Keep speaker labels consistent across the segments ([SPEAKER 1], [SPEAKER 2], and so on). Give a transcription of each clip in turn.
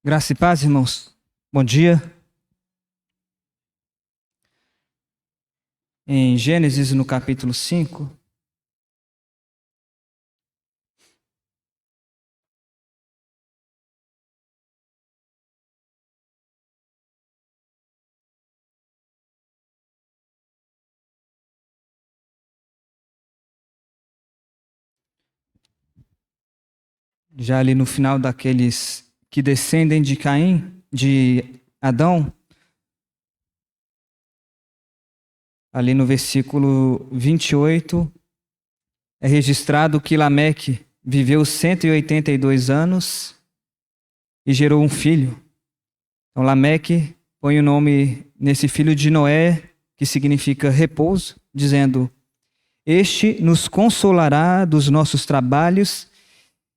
[SPEAKER 1] Graça e paz, irmãos. Bom dia. Em Gênesis, no capítulo 5, já ali no final daqueles que descendem de Caim, de Adão, ali no versículo 28, é registrado que Lameque viveu 182 anos e gerou um filho. Então, Lameque põe o nome nesse filho de Noé, que significa repouso, dizendo: Este nos consolará dos nossos trabalhos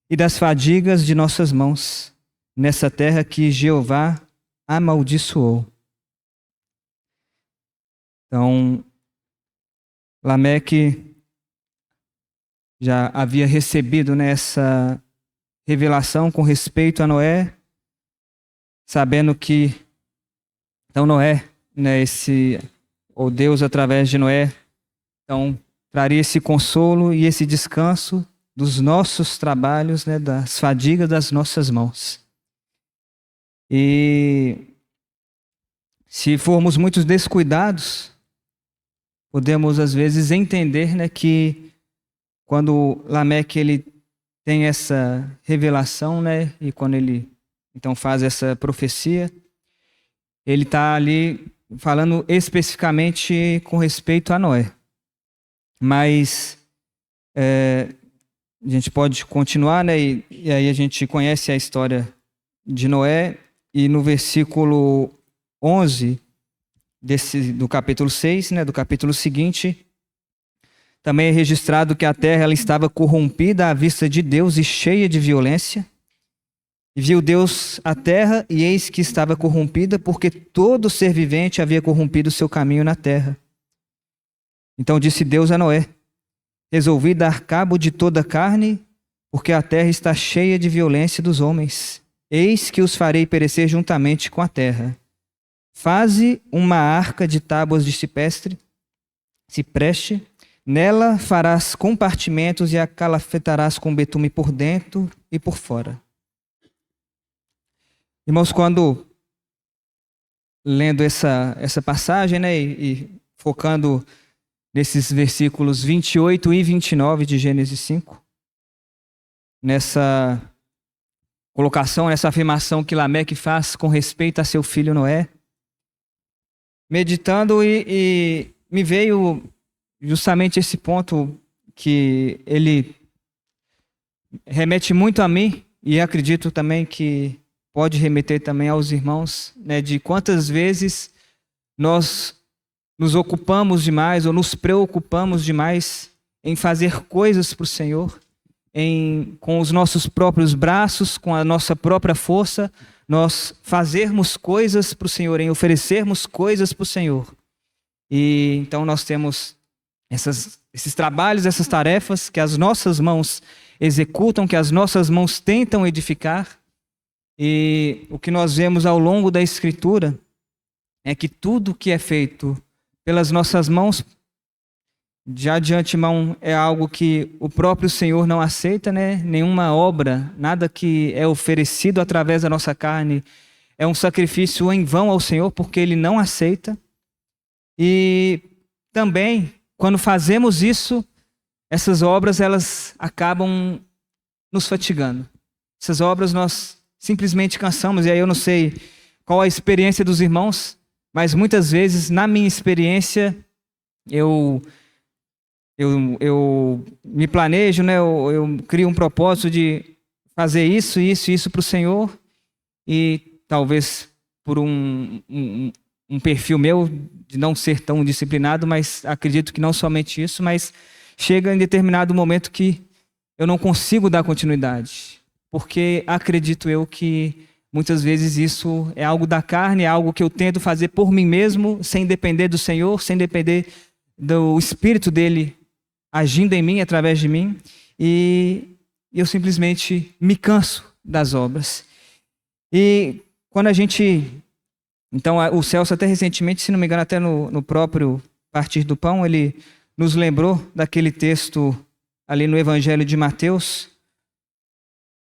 [SPEAKER 1] e das fadigas de nossas mãos, nessa terra que Jeová amaldiçoou. Então, Lameque já havia recebido essa revelação com respeito a Noé, sabendo que então Noé, ou Deus através de Noé, então traria esse consolo e esse descanso dos nossos trabalhos, das fadigas das nossas mãos. E se formos muito descuidados, podemos às vezes entender que quando Lameque ele tem essa revelação, e quando ele então faz essa profecia, ele está ali falando especificamente com respeito a Noé. Mas a gente pode continuar, e aí a gente conhece a história de Noé, e no versículo 11 do capítulo 6, do capítulo seguinte, também é registrado que a terra ela estava corrompida à vista de Deus e cheia de violência. E viu Deus a terra, e eis que estava corrompida, porque todo ser vivente havia corrompido o seu caminho na terra. Então disse Deus a Noé: Resolvi dar cabo de toda a carne, porque a terra está cheia de violência dos homens. Eis que os farei perecer juntamente com a terra. Faze uma arca de tábuas de cipreste, nela farás compartimentos e a calafetarás com betume por dentro e por fora. Irmãos, quando lendo essa passagem, e focando nesses versículos 28 e 29 de Gênesis 5, nessa colocação, nessa afirmação que Lameque faz com respeito a seu filho Noé, meditando e me veio justamente esse ponto que ele remete muito a mim, e acredito também que pode remeter também aos irmãos, de quantas vezes nós nos ocupamos demais ou nos preocupamos demais em fazer coisas para o Senhor, com os nossos próprios braços, com a nossa própria força, nós fazermos coisas para o Senhor, em oferecermos coisas para o Senhor. E então nós temos esses trabalhos, essas tarefas que as nossas mãos executam, que as nossas mãos tentam edificar. E o que nós vemos ao longo da Escritura é que tudo que é feito pelas nossas mãos, já de antemão, é algo que o próprio Senhor não aceita, Nenhuma obra, nada que é oferecido através da nossa carne é um sacrifício em vão ao Senhor, porque Ele não aceita. E também, quando fazemos isso, essas obras elas acabam nos fatigando. Essas obras nós simplesmente cansamos, e aí eu não sei qual a experiência dos irmãos, mas muitas vezes, na minha experiência, eu me planejo, eu crio um propósito de fazer isso para o Senhor, e talvez por um perfil meu de não ser tão disciplinado, mas acredito que não somente isso, mas chega em determinado momento que eu não consigo dar continuidade. Porque acredito eu que muitas vezes isso é algo da carne, é algo que eu tento fazer por mim mesmo, sem depender do Senhor, sem depender do Espírito dele agindo em mim, através de mim, e eu simplesmente me canso das obras. E quando a gente... Então, o Celso até recentemente, se não me engano, até no próprio Partir do Pão, ele nos lembrou daquele texto ali no Evangelho de Mateus,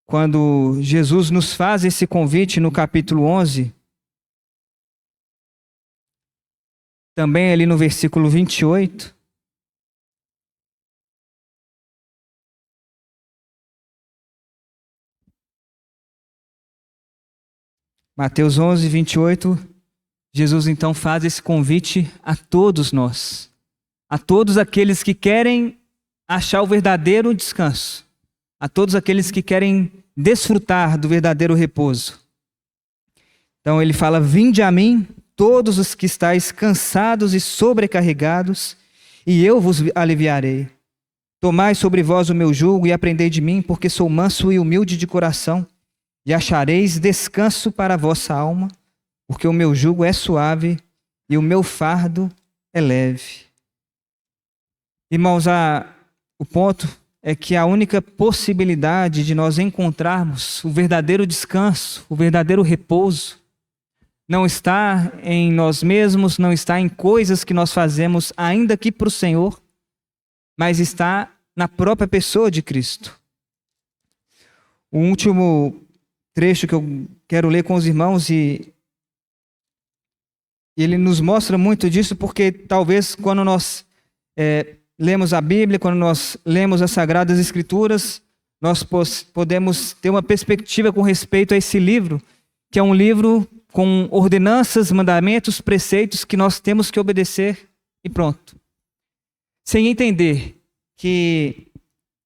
[SPEAKER 1] quando Jesus nos faz esse convite no capítulo 11, também ali no versículo 28. Mateus 11, 28, Jesus então faz esse convite a todos nós, a todos aqueles que querem achar o verdadeiro descanso, a todos aqueles que querem desfrutar do verdadeiro repouso. Então ele fala: vinde a mim, todos os que estáis cansados e sobrecarregados, e eu vos aliviarei. Tomai sobre vós o meu jugo e aprendei de mim, porque sou manso e humilde de coração, e achareis descanso para a vossa alma, porque o meu jugo é suave e o meu fardo é leve. Irmãos, o ponto é que a única possibilidade de nós encontrarmos o verdadeiro descanso, o verdadeiro repouso, não está em nós mesmos, não está em coisas que nós fazemos ainda que para o Senhor, mas está na própria pessoa de Cristo. O último trecho que eu quero ler com os irmãos, e ele nos mostra muito disso, porque talvez quando nós lemos a Bíblia, quando nós lemos as Sagradas Escrituras, nós podemos ter uma perspectiva com respeito a esse livro, que é um livro com ordenanças, mandamentos, preceitos que nós temos que obedecer e pronto. Sem entender que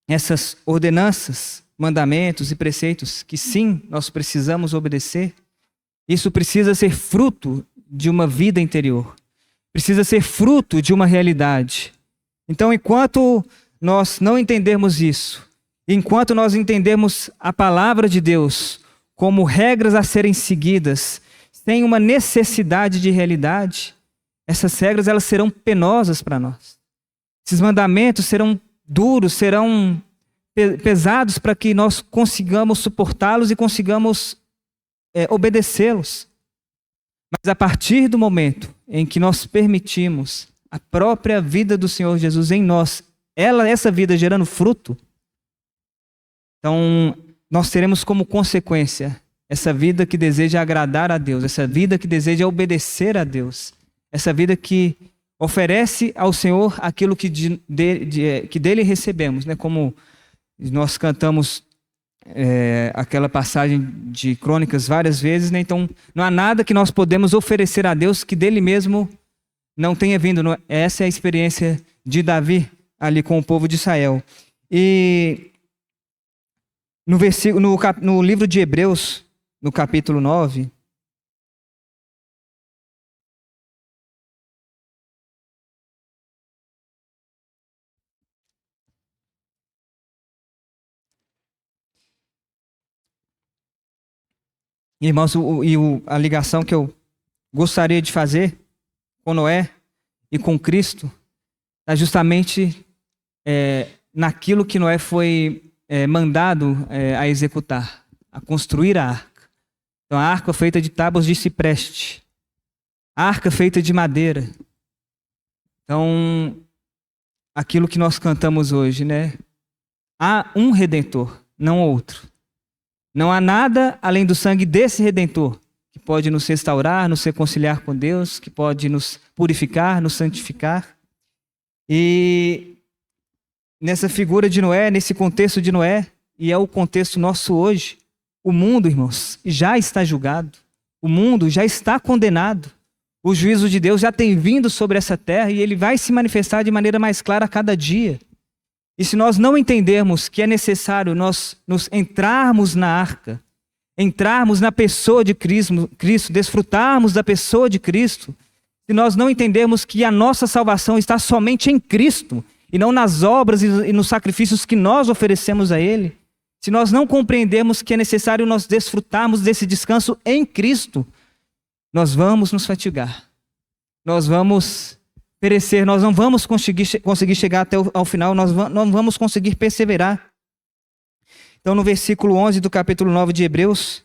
[SPEAKER 1] essas ordenanças, mandamentos e preceitos, que sim, nós precisamos obedecer, isso precisa ser fruto de uma vida interior, precisa ser fruto de uma realidade. Então, enquanto nós não entendermos isso, enquanto nós entendermos a palavra de Deus como regras a serem seguidas, sem uma necessidade de realidade, essas regras elas serão penosas para nós. Esses mandamentos serão duros, serão pesados para que nós consigamos suportá-los e consigamos obedecê-los. Mas a partir do momento em que nós permitimos a própria vida do Senhor Jesus em nós, essa vida gerando fruto, então nós teremos como consequência essa vida que deseja agradar a Deus, essa vida que deseja obedecer a Deus, essa vida que oferece ao Senhor aquilo que dele recebemos, né? Como nós cantamos aquela passagem de Crônicas várias vezes, né? Então não há nada que nós podemos oferecer a Deus que dele mesmo não tenha vindo. Essa é a experiência de Davi ali com o povo de Israel. E no livro de Hebreus, no capítulo 9, irmãos, a ligação que eu gostaria de fazer com Noé e com Cristo é justamente naquilo que Noé foi mandado a executar, a construir a arca. Então, a arca feita de tábuas de cipreste, a arca feita de madeira. Então, aquilo que nós cantamos hoje, né? Há um Redentor, não outro. Não há nada além do sangue desse Redentor que pode nos restaurar, nos reconciliar com Deus, que pode nos purificar, nos santificar. E nessa figura de Noé, nesse contexto de Noé, e é o contexto nosso hoje, o mundo, irmãos, já está julgado. O mundo já está condenado. O juízo de Deus já tem vindo sobre essa terra e ele vai se manifestar de maneira mais clara a cada dia. E se nós não entendermos que é necessário nós nos entrarmos na arca, entrarmos na pessoa de Cristo, desfrutarmos da pessoa de Cristo, se nós não entendermos que a nossa salvação está somente em Cristo e não nas obras e nos sacrifícios que nós oferecemos a Ele, se nós não compreendermos que é necessário nós desfrutarmos desse descanso em Cristo, nós vamos nos fatigar, nós vamos perecer, nós não vamos conseguir chegar até ao final, nós não vamos conseguir perseverar. Então, no versículo 11 do capítulo 9 de Hebreus,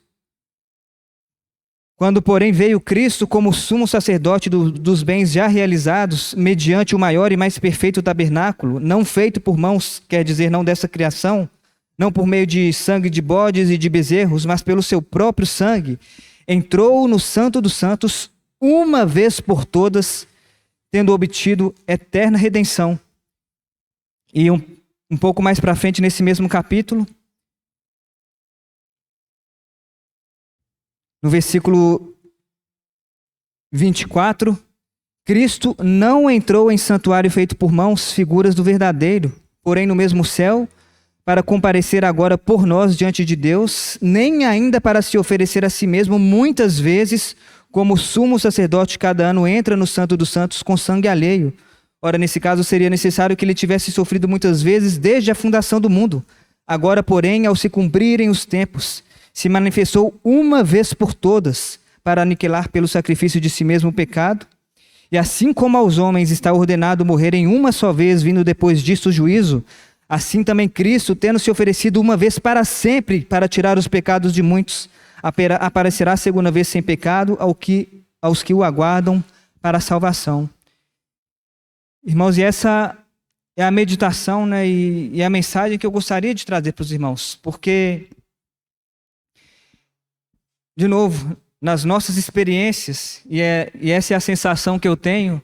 [SPEAKER 1] Quando, porém, veio Cristo como sumo sacerdote dos bens já realizados, mediante o maior e mais perfeito tabernáculo, não feito por mãos, quer dizer, não dessa criação, não por meio de sangue de bodes e de bezerros, mas pelo seu próprio sangue, entrou no Santo dos Santos uma vez por todas, tendo obtido eterna redenção. E um pouco mais para frente, nesse mesmo capítulo, no versículo 24, Cristo não entrou em santuário feito por mãos, figuras do verdadeiro, porém no mesmo céu, para comparecer agora por nós diante de Deus, nem ainda para se oferecer a si mesmo muitas vezes, como sumo sacerdote cada ano entra no Santo dos Santos com sangue alheio. Ora, nesse caso seria necessário que ele tivesse sofrido muitas vezes desde a fundação do mundo. Agora, porém, ao se cumprirem os tempos, se manifestou uma vez por todas para aniquilar pelo sacrifício de si mesmo o pecado. E assim como aos homens está ordenado morrerem uma só vez, vindo depois disto o juízo, assim também Cristo, tendo se oferecido uma vez para sempre para tirar os pecados de muitos, aparecerá a segunda vez sem pecado aos que o aguardam para a salvação. Irmãos, e essa é a meditação, né, e a mensagem que eu gostaria de trazer para os irmãos, porque, de novo, nas nossas experiências, e essa é a sensação que eu tenho,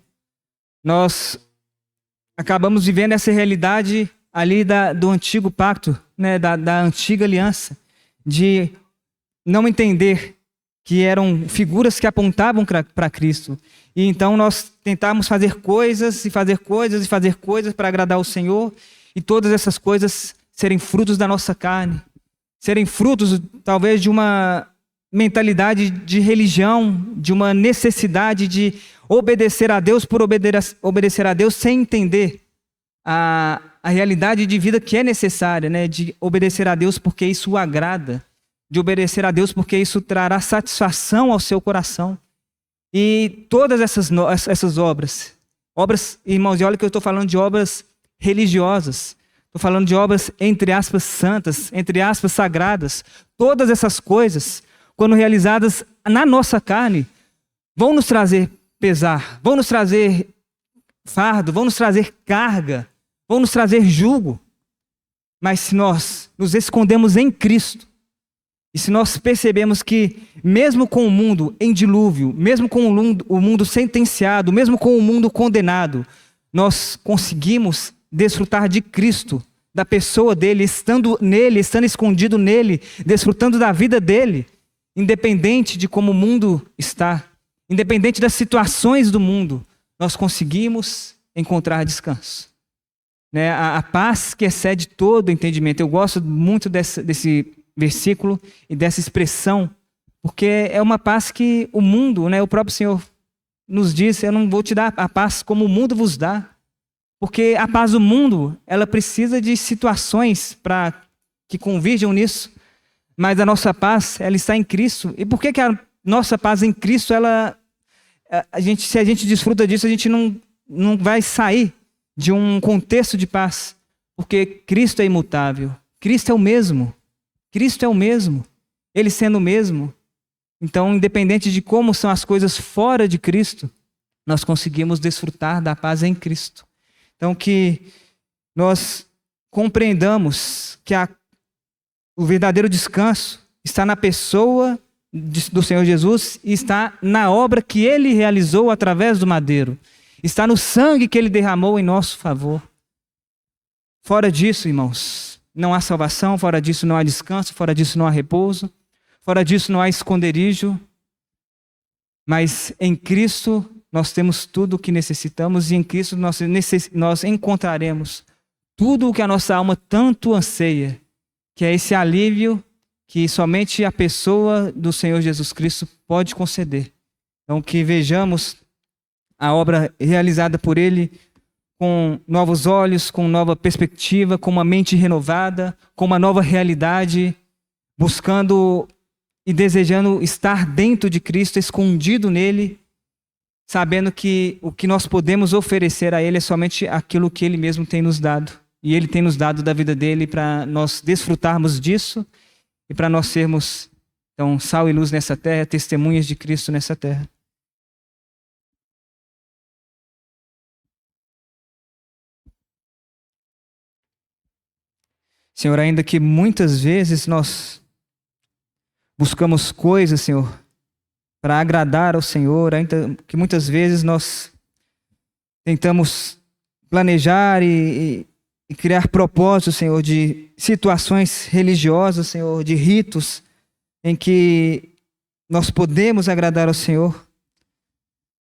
[SPEAKER 1] nós acabamos vivendo essa realidade ali do antigo pacto, né, da antiga aliança, de não entender que eram figuras que apontavam para Cristo. E então nós tentávamos fazer coisas e fazer coisas e fazer coisas para agradar o Senhor, e todas essas coisas serem frutos da nossa carne, serem frutos talvez de uma mentalidade de religião, de uma necessidade de obedecer a Deus por obedecer a Deus sem entender a realidade de vida que é necessária, né? De obedecer a Deus porque isso o agrada, de obedecer a Deus porque isso trará satisfação ao seu coração. E todas essas obras, irmãos, e olha que eu estou falando de obras religiosas, estou falando de obras, entre aspas, santas, entre aspas, sagradas. Todas essas coisas, quando realizadas na nossa carne, vão nos trazer pesar, vão nos trazer fardo, vão nos trazer carga, vão nos trazer jugo. Mas se nós nos escondemos em Cristo, e se nós percebemos que, mesmo com o mundo em dilúvio, mesmo com o mundo sentenciado, mesmo com o mundo condenado, nós conseguimos desfrutar de Cristo, da pessoa dele, estando nele, estando escondido nele, desfrutando da vida dele, independente de como o mundo está, independente das situações do mundo, nós conseguimos encontrar descanso. Né? A paz que excede todo entendimento. Eu gosto muito desse versículo e dessa expressão, porque é uma paz que o mundo, né, o próprio Senhor nos diz: eu não vou te dar a paz como o mundo vos dá, porque a paz do mundo, ela precisa de situações para que convirjam nisso, mas a nossa paz, ela está em Cristo. E por que a nossa paz em Cristo, se a gente desfruta disso, a gente não vai sair de um contexto de paz, porque Cristo é imutável, Cristo é o mesmo. Cristo é o mesmo, Ele sendo o mesmo. Então, independente de como são as coisas fora de Cristo, nós conseguimos desfrutar da paz em Cristo. Então, que nós compreendamos que o verdadeiro descanso está na pessoa do Senhor Jesus e está na obra que Ele realizou através do madeiro. Está no sangue que Ele derramou em nosso favor. Fora disso, irmãos, não há salvação, fora disso não há descanso, fora disso não há repouso, fora disso não há esconderijo. Mas em Cristo nós temos tudo o que necessitamos, e em Cristo nós encontraremos tudo o que a nossa alma tanto anseia, que é esse alívio que somente a pessoa do Senhor Jesus Cristo pode conceder. Então, que vejamos a obra realizada por Ele com novos olhos, com nova perspectiva, com uma mente renovada, com uma nova realidade, buscando e desejando estar dentro de Cristo, escondido nele, sabendo que o que nós podemos oferecer a Ele é somente aquilo que Ele mesmo tem nos dado. E Ele tem nos dado da vida dele para nós desfrutarmos disso e para nós sermos Então, sal e luz nessa terra, testemunhas de Cristo nessa terra. Senhor, ainda que muitas vezes nós buscamos coisas, Senhor, para agradar ao Senhor, ainda que muitas vezes nós tentamos planejar e criar propósitos, Senhor, de situações religiosas, Senhor, de ritos em que nós podemos agradar ao Senhor.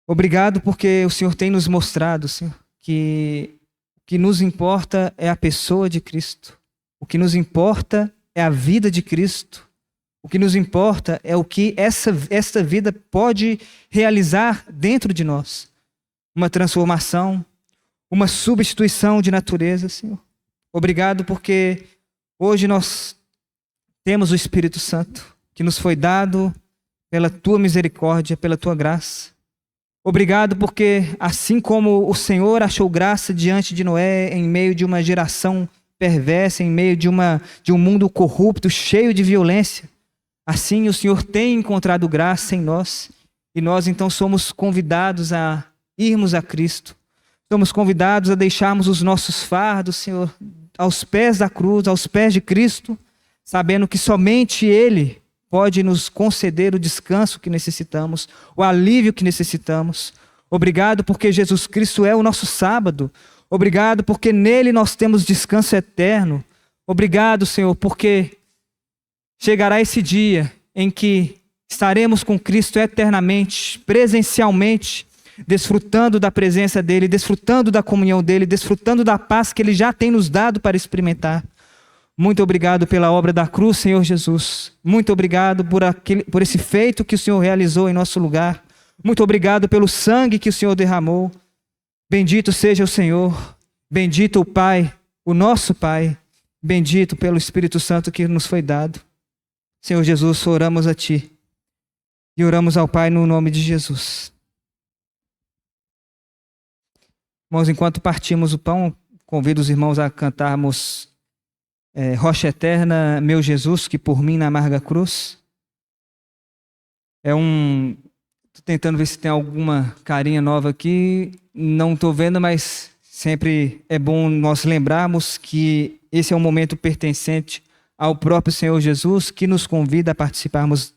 [SPEAKER 1] Obrigado porque o Senhor tem nos mostrado, Senhor, que o que nos importa é a pessoa de Cristo. O que nos importa é a vida de Cristo. O que nos importa é o que esta vida pode realizar dentro de nós. Uma transformação, uma substituição de natureza, Senhor. Obrigado porque hoje nós temos o Espírito Santo, que nos foi dado pela Tua misericórdia, pela Tua graça. Obrigado porque, assim como o Senhor achou graça diante de Noé em meio de uma geração perversa, em meio de um mundo corrupto, cheio de violência, assim o Senhor tem encontrado graça em nós, e nós então somos convidados a irmos a Cristo. Somos convidados a deixarmos os nossos fardos, Senhor, aos pés da cruz, aos pés de Cristo, sabendo que somente Ele pode nos conceder o descanso que necessitamos, o alívio que necessitamos. Obrigado porque Jesus Cristo é o nosso sábado. Obrigado porque nele nós temos descanso eterno. Obrigado, Senhor, porque chegará esse dia em que estaremos com Cristo eternamente, presencialmente, desfrutando da presença dele, desfrutando da comunhão dele, desfrutando da paz que ele já tem nos dado para experimentar. Muito obrigado pela obra da cruz, Senhor Jesus. Muito obrigado por esse feito que o Senhor realizou em nosso lugar. Muito obrigado pelo sangue que o Senhor derramou. Bendito seja o Senhor, bendito o Pai, o nosso Pai, bendito pelo Espírito Santo que nos foi dado. Senhor Jesus, oramos a Ti e oramos ao Pai no nome de Jesus. Irmãos, enquanto partimos o pão, convido os irmãos a cantarmos Rocha Eterna, meu Jesus, que por mim na amarga cruz. Estou tentando ver se tem alguma carinha nova aqui. Não estou vendo, mas sempre é bom nós lembrarmos que esse é um momento pertencente ao próprio Senhor Jesus, que nos convida a participarmos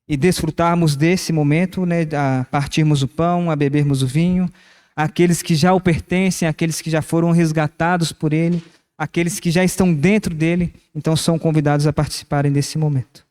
[SPEAKER 1] e desfrutarmos desse momento, né, a partirmos o pão, a bebermos o vinho, aqueles que já o pertencem, aqueles que já foram resgatados por Ele, aqueles que já estão dentro dele, então são convidados a participarem desse momento.